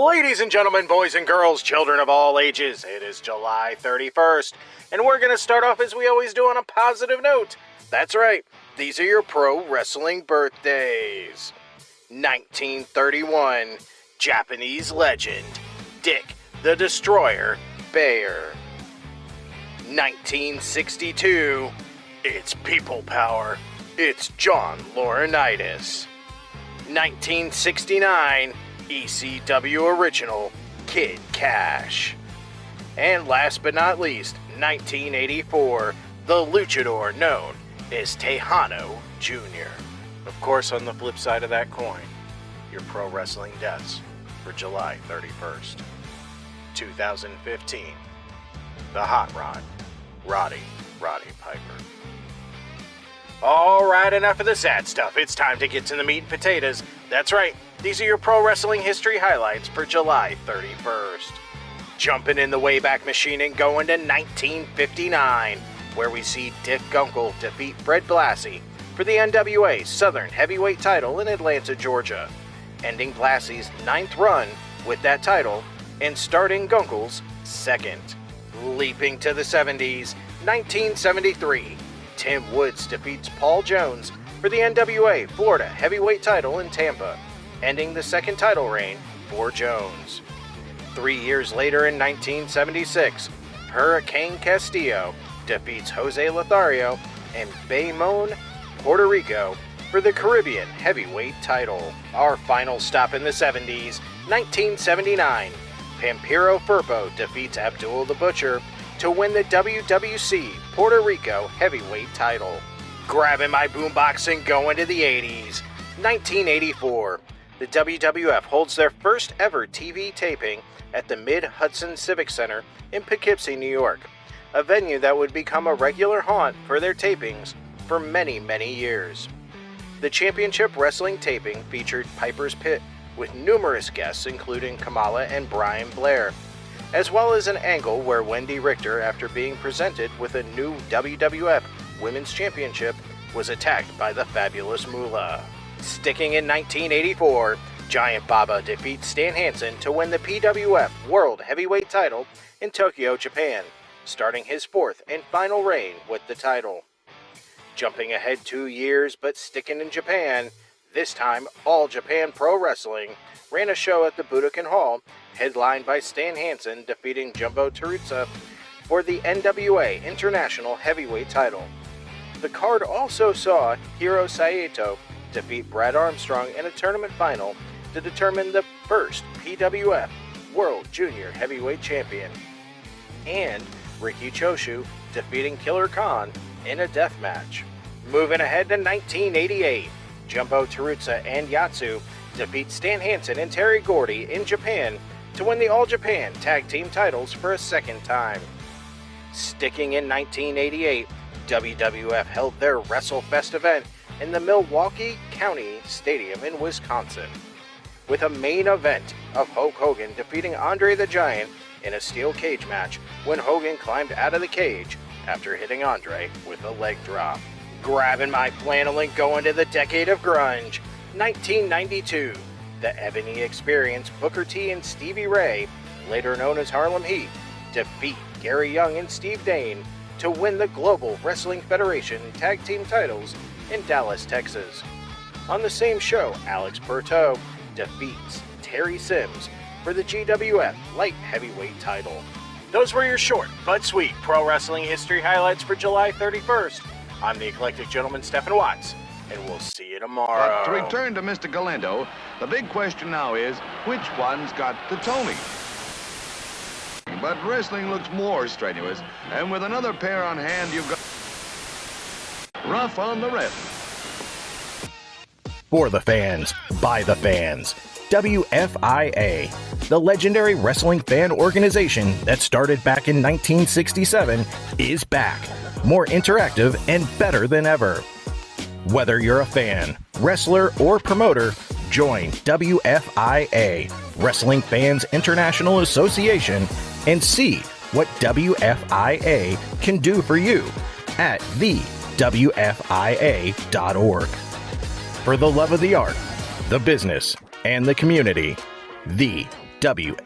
Ladies and gentlemen, boys and girls, children of all ages, it is July 31st, and we're going to start off as we always do on a positive note. That's right, these are your pro wrestling birthdays. 1931, Japanese legend, Dick the Destroyer Bayer. 1962, it's people power, it's John Laurinaitis. 1969, ECW original, Kid Cash. And last but not least, 1984, the luchador known as Tejano Jr. Of course, on the flip side of that coin, your pro wrestling deaths for July 31st, 2015, the Hot Rod, Roddy Piper. Alright, enough of the sad stuff. It's time to get to the meat and potatoes. That's right, these are your pro wrestling history highlights for July 31st. Jumping in the Wayback Machine and going to 1959, where we see Dick Gunkel defeat Fred Blassie for the NWA Southern Heavyweight title in Atlanta, Georgia, ending Blassie's 9th run with that title and starting Gunkel's 2nd. Leaping to the 70s, 1973, Tim Woods defeats Paul Jones for the NWA Florida Heavyweight title in Tampa, ending the 2nd title reign for Jones. 3 years later in 1976, Hurricane Castillo defeats Jose Lothario and Bayamon, Puerto Rico for the Caribbean Heavyweight title. Our final stop in the 70s, 1979, Pampiro Firpo defeats Abdul the Butcher to win the WWC Puerto Rico Heavyweight title. Grabbing my boombox and going to the 80s, 1984, the WWF holds their first ever TV taping at the Mid-Hudson Civic Center in Poughkeepsie, New York, a venue that would become a regular haunt for their tapings for many, many years. The championship wrestling taping featured Piper's Pit with numerous guests including Kamala and Brian Blair, as well as an angle where Wendy Richter, after being presented with a new WWF Women's Championship, was attacked by the Fabulous Moolah. Sticking in 1984, Giant Baba defeats Stan Hansen to win the PWF World Heavyweight title in Tokyo, Japan, starting his 4th and final reign with the title. Jumping ahead 2 years but sticking in Japan, this time All Japan Pro Wrestling ran a show at the Budokan Hall, headlined by Stan Hansen defeating Jumbo Tsuruta for the NWA International Heavyweight title. The card also saw Hiro Saito defeat Brad Armstrong in a tournament final to determine the first PWF World Junior Heavyweight Champion, and Riki Choshu defeating Killer Khan in a death match. Moving ahead to 1988, Jumbo Tsuruta and Yatsu defeat Stan Hansen and Terry Gordy in Japan to win the All Japan Tag Team titles for a 2nd time. Sticking in 1988, WWF held their WrestleFest event in the Milwaukee County Stadium in Wisconsin, with a main event of Hulk Hogan defeating Andre the Giant in a steel cage match when Hogan climbed out of the cage after hitting Andre with a leg drop. Grabbing my flannel and going to the decade of grunge, 1992, the Ebony Experience, Booker T and Stevie Ray, later known as Harlem Heat, defeat Gary Young and Steve Dane to win the Global Wrestling Federation Tag Team titles in Dallas, Texas. On the same show, Alex Berto defeats Terry Sims for the GWF Light Heavyweight title. Those were your short but sweet pro wrestling history highlights for July 31st. I'm the eclectic gentleman, Stephen Watts, and we'll see you tomorrow. But to return to Mr. Galindo, the big question now is, which one's got the Tony? But wrestling looks more strenuous, and with another pair on hand, you've got Rough on the Ref. For the fans, by the fans, WFIA, the legendary wrestling fan organization that started back in 1967, is back, more interactive and better than ever. Whether you're a fan, wrestler, or promoter, join WFIA, Wrestling Fans International Association, and see what WFIA can do for you at thewfia.org. For the love of the art, the business, and the community, thewfia.org. WFIA.org.